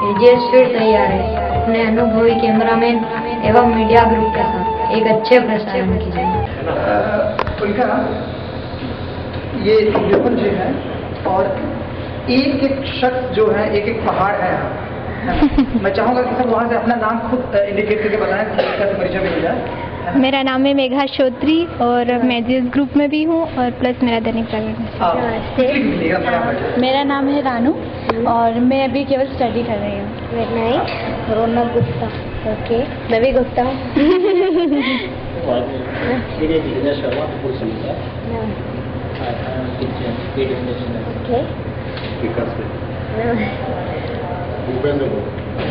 Edges फिर तैयार है अपने अनुभवी कैमरामैन एवं मीडिया ग्रुप के साथ एक अच्छे प्रसारण की जाए। उनका ये विजुअल जो है और एक एक शख्स जो है एक एक पहाड़ है मैं चाहूंगा कि सब वहाँ से अपना नाम खुद इंडिकेट करके बताएं, कैसे परिचय मिल जाए। मेरा नाम है मेघा चौधरी और मैं जिस ग्रुप में भी हूँ और प्लस मेरा दैनिक जागरण। मेरा नाम है रानू और मैं अभी केवल स्टडी कर रही हूँ। रोनक गुप्ता। ओके, मैं भी गुप्ता हूँ।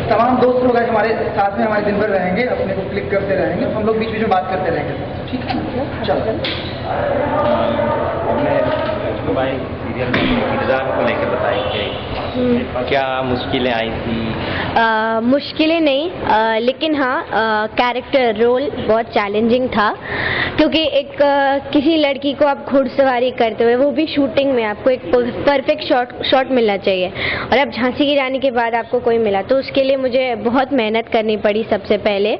तमाम दोस्त लोग आज हमारे साथ में हमारे दिन भर रहेंगे, अपने को क्लिक करते रहेंगे, हम लोग बीच बीच में बात करते रहेंगे, ठीक है। चलो हमने भाई सीरियल में किरदार को लेकर बताएंगे क्या मुश्किलें आई थी। मुश्किलें नहीं, लेकिन हाँ कैरेक्टर रोल बहुत चैलेंजिंग था क्योंकि एक किसी लड़की को आप घुड़सवारी करते हुए वो भी शूटिंग में आपको एक परफेक्ट शॉट मिलना चाहिए और अब झांसी की रानी के बाद आपको कोई मिला तो उसके लिए मुझे बहुत मेहनत करनी पड़ी सबसे पहले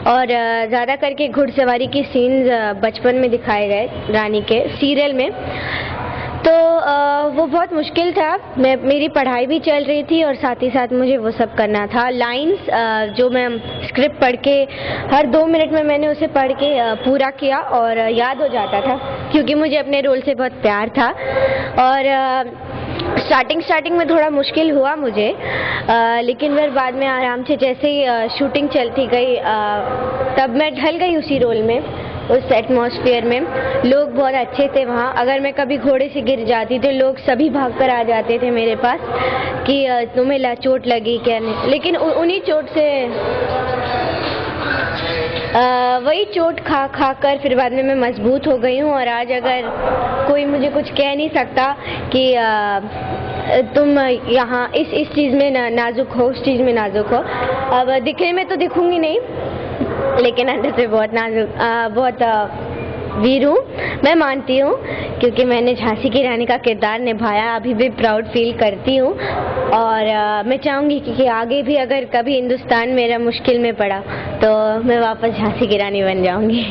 और ज़्यादा करके घुड़सवारी की सीन्स बचपन में दिखाए गए रानी के सीरियल में, तो वो बहुत मुश्किल था। मेरी पढ़ाई भी चल रही थी और साथ ही साथ मुझे वो सब करना था। लाइंस जो मैं स्क्रिप्ट पढ़ के हर 2 मिनट में मैंने उसे पढ़ के पूरा किया और याद हो जाता था क्योंकि मुझे अपने रोल से बहुत प्यार था और स्टार्टिंग में थोड़ा मुश्किल हुआ मुझे, लेकिन फिर बाद में आराम से जैसे ही शूटिंग चलती गई तब मैं ढल गई उसी रोल में, उस एटमॉस्फेयर में। लोग बहुत अच्छे थे वहाँ, अगर मैं कभी घोड़े से गिर जाती तो लोग सभी भाग कर आ जाते थे मेरे पास कि तुम्हें चोट लगी क्या नहीं, लेकिन उन्हीं चोट से वही चोट खा कर फिर बाद में मैं मजबूत हो गई हूँ और आज अगर कोई मुझे कुछ कह नहीं सकता कि तुम यहाँ इस चीज़ में नाजुक हो, उस चीज़ में नाजुक हो। अब दिखने में तो दिखूंगी नहीं लेकिन अंदर से बहुत नाजुक बहुत वीर हूँ, मैं मानती हूँ क्योंकि मैंने झांसी की रानी का किरदार निभाया, अभी भी प्राउड फील करती हूँ और मैं चाहूँगी कि आगे भी अगर कभी हिंदुस्तान मेरा मुश्किल में पड़ा तो मैं वापस झांसी की रानी बन जाऊँगी।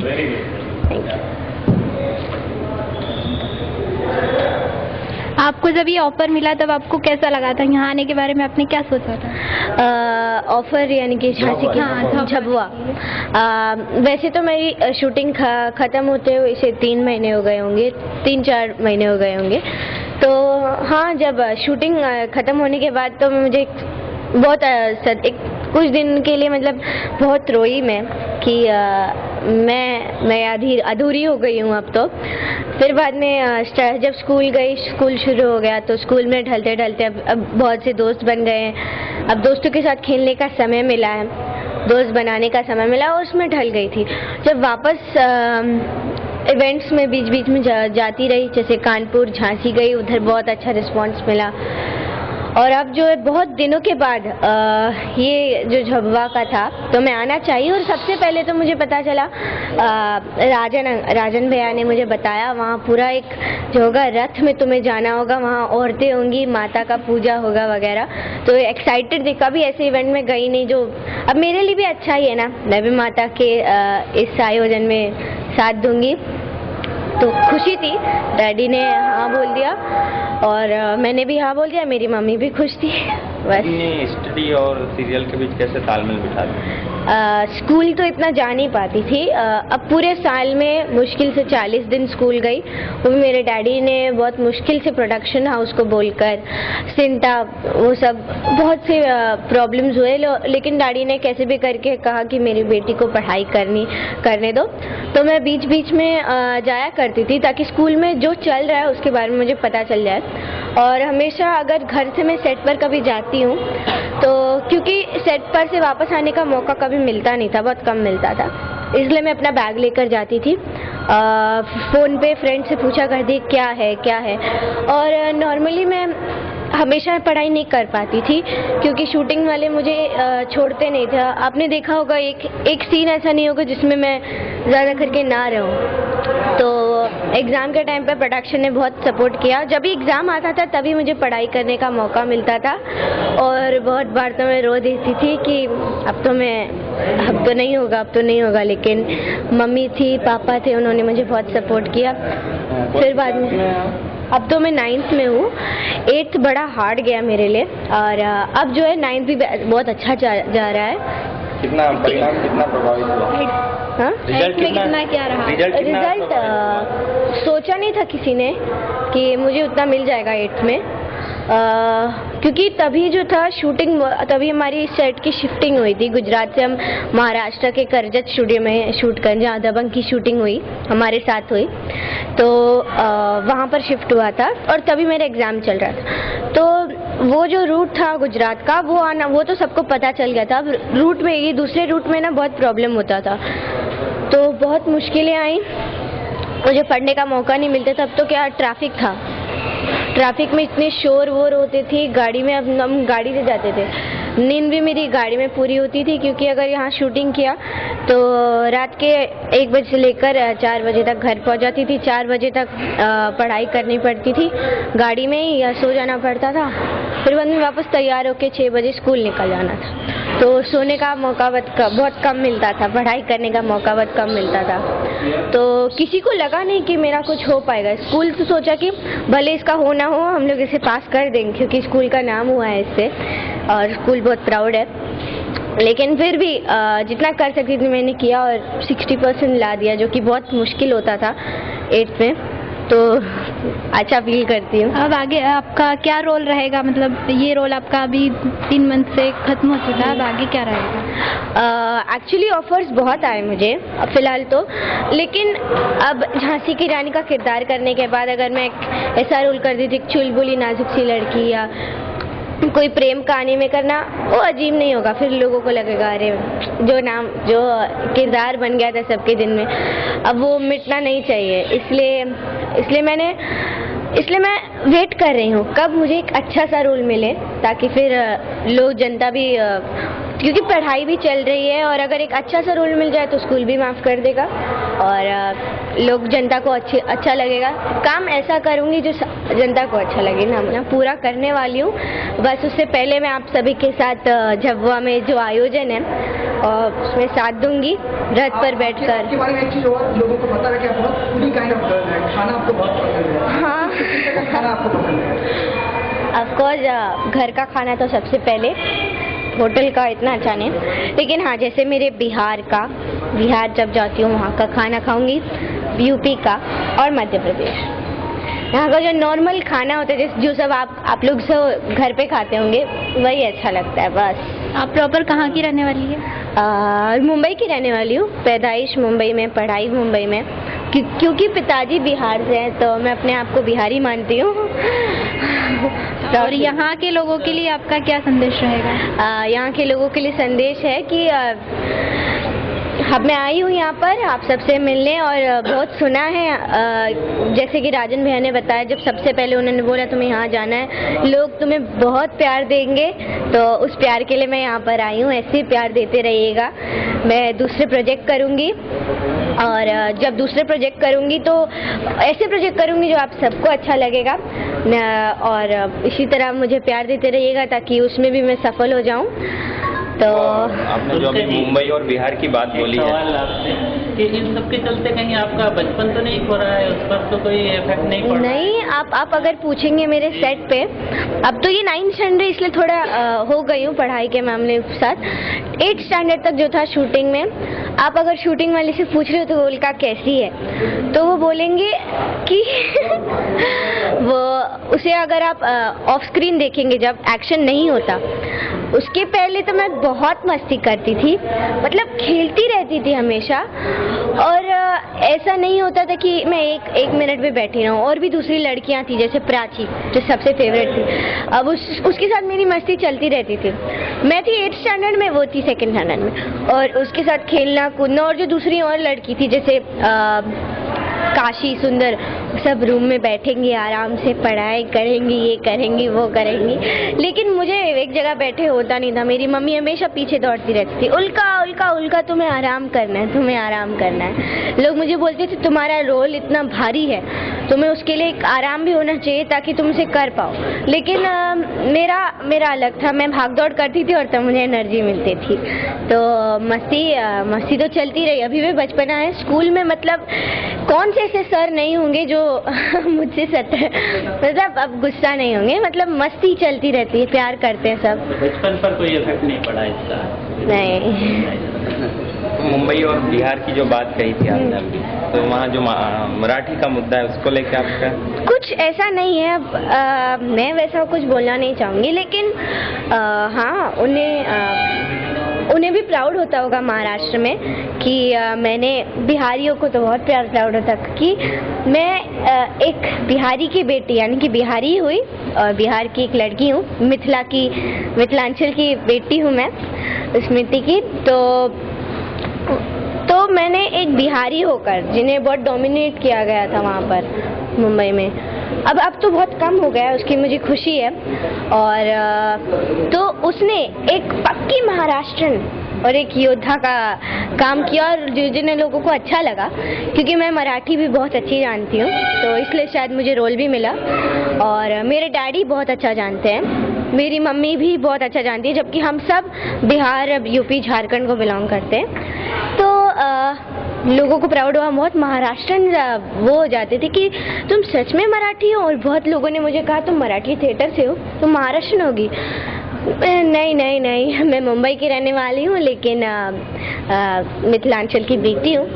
Thank you. आपको जब ये ऑफर मिला तब आपको कैसा लगा था? यहाँ आने के बारे में आपने क्या सोचा था? ऑफर यानी कि झांसी की झबुआ। वैसे तो मेरी शूटिंग ख़त्म होते हुए इसे 3 महीने हो गए होंगे, 3-4 महीने हो गए होंगे। तो हाँ, जब शूटिंग ख़त्म होने के बाद तो मुझे बहुत कुछ दिन के लिए मतलब बहुत रोई मैं कि मैं अधूरी हो गई हूँ अब तो। फिर बाद में जब स्कूल शुरू हो गया तो स्कूल में ढलते ढलते अब बहुत से दोस्त बन गए हैं, अब दोस्तों के साथ खेलने का समय मिला है, दोस्त बनाने का समय मिला और उसमें ढल गई थी। जब वापस इवेंट्स में बीच बीच में जाती रही, जैसे कानपुर झांसी गई, उधर बहुत अच्छा रिस्पांस मिला और अब जो है बहुत दिनों के बाद ये जो झबुआ का था तो मैं आना चाहिए और सबसे पहले तो मुझे पता चला राजन भैया ने मुझे बताया वहाँ पूरा एक जो होगा रथ में तुम्हें जाना होगा, वहाँ औरतें होंगी, माता का पूजा होगा वगैरह। तो एक्साइटेड थी, कभी ऐसे इवेंट में गई नहीं, जो अब मेरे लिए भी अच्छा ही है ना, मैं भी माता के इस आयोजन में साथ दूंगी। तो खुशी थी, डैडी ने हाँ बोल दिया और मैंने भी हाँ बोल दिया, मेरी मम्मी भी खुश थी। बस स्टडी और सीरियल के बीच कैसे तालमेल बिठा दिया? स्कूल तो इतना जा नहीं पाती थी, अब पूरे साल में मुश्किल से 40 दिन स्कूल गई, वो भी मेरे डैडी ने बहुत मुश्किल से प्रोडक्शन हाउस को बोलकर सिंटा वो सब बहुत से प्रॉब्लम्स हुए, लेकिन डैडी ने कैसे भी करके कहा कि मेरी बेटी को पढ़ाई करने दो। तो मैं बीच बीच में जाया करती थी ताकि स्कूल में जो चल रहा है उसके बारे में मुझे पता चल जाए। और हमेशा अगर घर से मैं सेट पर कभी जाती हूँ तो क्योंकि सेट पर से वापस आने का मौका कभी मिलता नहीं था, बहुत कम मिलता था, इसलिए मैं अपना बैग लेकर जाती थी। फ़ोन पे फ्रेंड से पूछा करती क्या है और नॉर्मली मैं हमेशा पढ़ाई नहीं कर पाती थी क्योंकि शूटिंग वाले मुझे छोड़ते नहीं थे। आपने देखा होगा एक सीन ऐसा नहीं होगा जिसमें मैं ज़्यादा करके ना रहूँ, तो एग्ज़ाम के टाइम पे प्रोडक्शन ने बहुत सपोर्ट किया। जब भी एग्ज़ाम आता था तभी मुझे पढ़ाई करने का मौका मिलता था, और बहुत बार तो मैं रो देती थी कि अब तो नहीं होगा, लेकिन मम्मी थी, पापा थे, उन्होंने मुझे बहुत सपोर्ट किया। फिर बाद में अब तो मैं 9th में हूँ। 8th बड़ा हार्ड गया मेरे लिए, और अब जो है 9th भी बहुत अच्छा जा रहा है। परिणाम कितना प्रभावित हुआ? हाँ? कितना क्या रहा? रिजल्ट सोचा नहीं था किसी ने कि मुझे उतना मिल जाएगा 8th में, क्योंकि तभी जो था शूटिंग, तभी हमारी सेट की शिफ्टिंग हुई थी। गुजरात से हम महाराष्ट्र के करजत स्टूडियो में शूट कर, जहाँ दबंग की शूटिंग हुई हमारे साथ हुई, तो वहाँ पर शिफ्ट हुआ था, और तभी मेरा एग्ज़ाम चल रहा था। तो वो जो रूट था गुजरात का, वो तो सबको पता चल गया था। अब रूट में, ये दूसरे रूट में ना बहुत प्रॉब्लम होता था, तो बहुत मुश्किलें आई, मुझे पढ़ने का मौका नहीं मिलता था। तब तो क्या ट्रैफिक था, ट्रैफिक में इतने शोर वोर होते थे, गाड़ी में, अब हम गाड़ी से जाते थे, नींद भी मेरी गाड़ी में पूरी होती थी, क्योंकि अगर यहाँ शूटिंग किया तो रात के 1 बजे से लेकर 4 बजे तक घर पहुँच जाती थी। 4 बजे तक पढ़ाई करनी पड़ती थी गाड़ी में ही, या सो जाना पड़ता था। फिर बाद में वापस तैयार होकर 6 बजे स्कूल निकल जाना था, तो सोने का मौका बहुत कम मिलता था, पढ़ाई करने का मौका बहुत कम मिलता था। तो किसी को लगा नहीं कि मेरा कुछ हो पाएगा। स्कूल तो सोचा कि भले इसका हो ना हो, हम लोग इसे पास कर देंगे, क्योंकि स्कूल का नाम हुआ है इससे, और स्कूल बहुत प्राउड है। लेकिन फिर भी जितना कर सकती थी मैंने किया, और 60% ला दिया, जो कि बहुत मुश्किल होता था 8th में, तो अच्छा फील करती हूँ। अब आगे आपका क्या रोल रहेगा? मतलब ये रोल आपका अभी 3 मंथ से खत्म हो चुका है, अब आगे क्या रहेगा? एक्चुअली ऑफर्स बहुत आए मुझे फिलहाल तो, लेकिन अब झांसी की रानी का किरदार करने के बाद अगर मैं एक ऐसा रोल कर दी थी, चुलबुली नाजुक सी लड़की, या कोई प्रेम कहानी में करना, वो अजीब नहीं होगा। फिर लोगों को लगेगा अरे जो किरदार बन गया था सबके दिन में, अब वो मिटना नहीं चाहिए। इसलिए मैं वेट कर रही हूँ कब मुझे एक अच्छा सा रोल मिले, ताकि फिर लोग, जनता भी, क्योंकि पढ़ाई भी चल रही है, और अगर एक अच्छा सा रोल मिल जाए तो स्कूल भी माफ़ कर देगा, और लोग, जनता को अच्छा लगेगा। काम ऐसा करूँगी जो जनता को अच्छा लगे ना, मैं पूरा करने वाली हूँ। बस उससे पहले मैं आप सभी के साथ झबुआ में जो आयोजन है, और उसमें साथ दूंगी रथ पर बैठकर। इसके बारे में एक चीज़ और लोगों को पता है कि आप बहुत फूडी काइंड ऑफ गर्ल है, खाना आपको बहुत पसंद है। हाँ, किस तरह का खाना आपको पसंद है? ऑफकोर्स घर का खाना तो सबसे पहले, होटल का इतना अच्छा नहीं, लेकिन हाँ, जैसे मेरे बिहार जब जाती हूँ वहाँ का खाना खाऊंगी, यूपी का और मध्य प्रदेश। यहाँ का जो नॉर्मल खाना होता है, जो सब आप लोग सब घर पे खाते होंगे, वही अच्छा लगता है बस। आप प्रॉपर कहाँ की रहने वाली है? मुंबई की रहने वाली हूँ, पैदाइश मुंबई में, पढ़ाई मुंबई में, क्योंकि पिताजी बिहार से हैं, तो मैं अपने आप को बिहारी मानती हूँ। और यहाँ के लोगों के लिए आपका क्या संदेश रहेगा? यहाँ के लोगों के लिए संदेश है कि अब मैं आई हूँ यहाँ पर आप सबसे मिलने, और बहुत सुना है, जैसे कि राजन भैया ने बताया, जब सबसे पहले उन्होंने बोला तुम्हें यहाँ जाना है, लोग तुम्हें बहुत प्यार देंगे, तो उस प्यार के लिए मैं यहाँ पर आई हूँ। ऐसे ही प्यार देते रहिएगा। मैं दूसरे प्रोजेक्ट करूँगी, और जब दूसरे प्रोजेक्ट करूँगी तो ऐसे प्रोजेक्ट करूँगी जो आप सबको अच्छा लगेगा, और इसी तरह मुझे प्यार देते रहिएगा, ताकि उसमें भी मैं सफल हो जाऊँ। तो आपने जो अभी मुंबई और बिहार की बात बोली है, सवाल आपसे कि इन सब के चलते कहीं आपका बचपन तो नहीं खो रहा है, उस पर तो कोई इफेक्ट नहीं पड़ रहा है? नहीं, आप अगर पूछेंगे मेरे सेट पे, अब तो ये 9th स्टैंडर्ड, इसलिए थोड़ा हो गई हूँ पढ़ाई के मामले के साथ। 8th स्टैंडर्ड तक जो था शूटिंग में, आप अगर शूटिंग वाले से पूछ रहे हो तो होलिका कैसी है, तो वो बोलेंगे कि वो उसे अगर आप ऑफ स्क्रीन देखेंगे, जब एक्शन नहीं होता, उसके पहले तो मैं बहुत मस्ती करती थी, मतलब खेलती रहती थी हमेशा, और ऐसा नहीं होता था कि मैं एक मिनट में बैठी रहूं। और भी दूसरी लड़कियां थी, जैसे प्राची जो सबसे फेवरेट थी, अब उसके साथ मेरी मस्ती चलती रहती थी। मैं थी 8th स्टैंडर्ड में, वो थी 2nd स्टैंडर्ड में, और उसके साथ खेलना कूदना। और जो दूसरी और लड़की थी, जैसे काशी सुंदर, सब रूम में बैठेंगी, आराम से पढ़ाई करेंगी, ये करेंगी, वो करेंगी, लेकिन मुझे एक जगह बैठे होता नहीं था। मेरी मम्मी हमेशा पीछे दौड़ती रहती थी, उल्का उल्का उल्का, तुम्हें आराम करना है, तुम्हें आराम करना है। लोग मुझे बोलते थे तुम्हारा रोल इतना भारी है, तुम्हें उसके लिए एक आराम भी होना चाहिए ताकि तुम उसे कर पाओ। लेकिन मेरा अलग था, मैं भाग दौड़ करती थी और तब मुझे एनर्जी मिलती थी। तो मस्ती तो चलती रही। अभी भी बचपना है। स्कूल में मतलब कौन से ऐसे सर नहीं होंगे जो मुझसे मतलब अब गुस्सा नहीं होंगे, मतलब मस्ती चलती रहती है, प्यार करते हैं सब। बचपन पर कोई इफेक्ट नहीं पड़ा इसका? नहीं। मुंबई और बिहार की जो बात कही थी आपने अभी, तो वहाँ जो मराठी का मुद्दा है उसको लेकर आपका कुछ ऐसा नहीं है। मैं वैसा कुछ बोलना नहीं चाहूँगी, लेकिन हाँ, उन्हें भी प्राउड होता होगा महाराष्ट्र में कि मैंने, बिहारियों को तो बहुत प्राउड होता कि मैं एक बिहारी की बेटी, यानी कि बिहारी हुई और बिहार की एक लड़की हूँ, मिथिलांचल की बेटी हूँ मैं, स्मृति की। तो मैंने एक बिहारी होकर, जिन्हें बहुत डोमिनेट किया गया था वहाँ पर मुंबई में, अब तो बहुत कम हो गया है, उसकी मुझे खुशी है। और तो उसने एक पक्की महाराष्ट्रन और एक योद्धा का काम किया, और जिन्हें लोगों को अच्छा लगा, क्योंकि मैं मराठी भी बहुत अच्छी जानती हूँ, तो इसलिए शायद मुझे रोल भी मिला। और मेरे डैडी बहुत अच्छा जानते हैं, मेरी मम्मी भी बहुत अच्छा जानती है, जबकि हम सब बिहार, यूपी, झारखंड को बिलोंग करते हैं। तो लोगों को प्राउड हुआ, बहुत महाराष्ट्रन वो हो जाते थे कि तुम सच में मराठी हो। और बहुत लोगों ने मुझे कहा तुम मराठी थिएटर से हो, तुम महाराष्ट्रन होगी। नहीं, मैं मुंबई की रहने वाली हूँ, लेकिन मिथिलांचल की बेटी हूँ।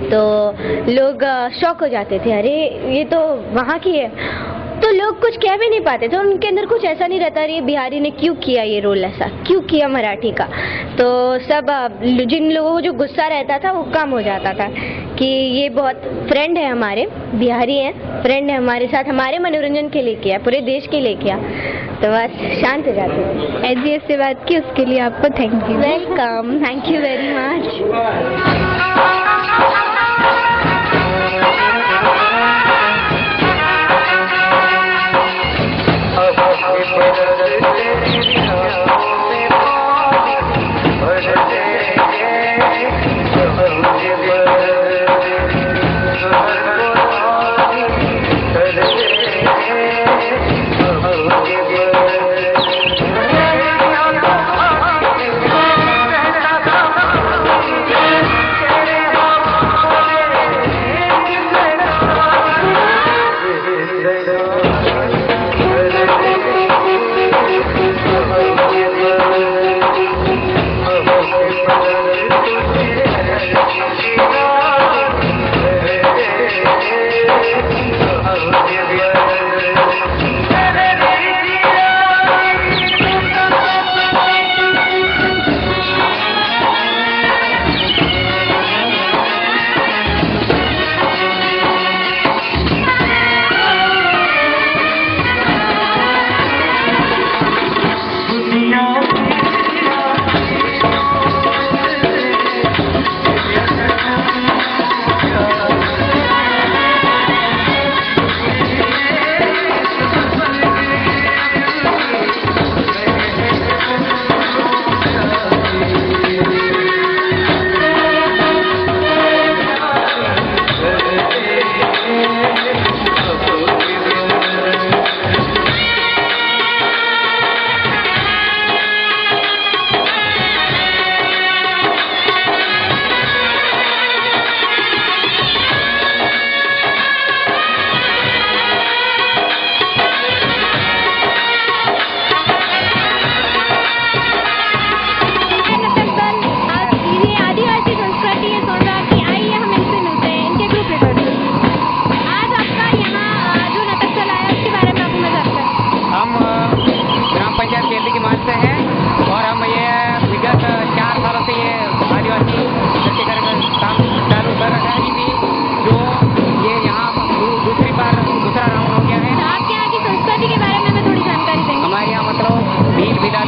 तो लोग शॉक हो जाते थे, अरे ये तो वहाँ की है। तो लोग कुछ कह भी नहीं पाते थे, उनके अंदर कुछ ऐसा नहीं रहता, ये बिहारी ने क्यों किया ये रोल, ऐसा क्यों किया मराठी का। तो सब जिन लोगों को जो गुस्सा रहता था वो कम हो जाता था कि ये बहुत फ्रेंड है, हमारे बिहारी हैं, फ्रेंड है हमारे साथ, हमारे मनोरंजन के लिए किया, पूरे देश के लिए किया। तो बस शांत हो जाते थे। एजीएस से बात की, उसके लिए आपको thank you. Welcome, thank you very much.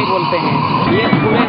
बोलते हैं। ये पूरे